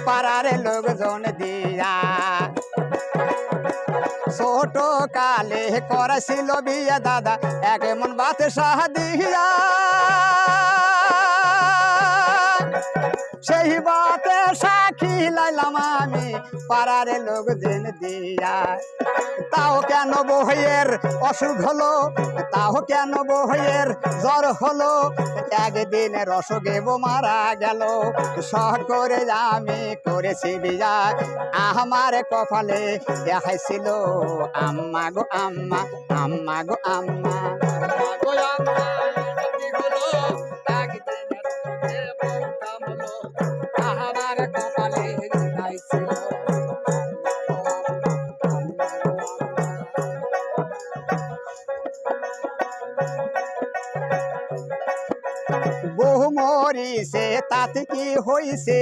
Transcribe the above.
পাড়ার লোকজন দিয়া ছোট কালে করেছিল বিয়ে দাদা এক মন বাতে দিয়া সেই বাতে সাক্ষী লাইলাম আমি পাড়ার লোকজন দিয়া তাও কেন বইয়ের অসুখ হলো তাও কেন বইয়ের জ্বর হলো একদিনের অসুখে মারা গেল শখ করে আমি করেছি বিয়া আমার কপালে দেখাইছিল আম্মা গো আম্মা আম্মা গো আম্মা গো আম্মা আমার কপালে দেখাইছিল বহু মরিছে তাতে কি হইছে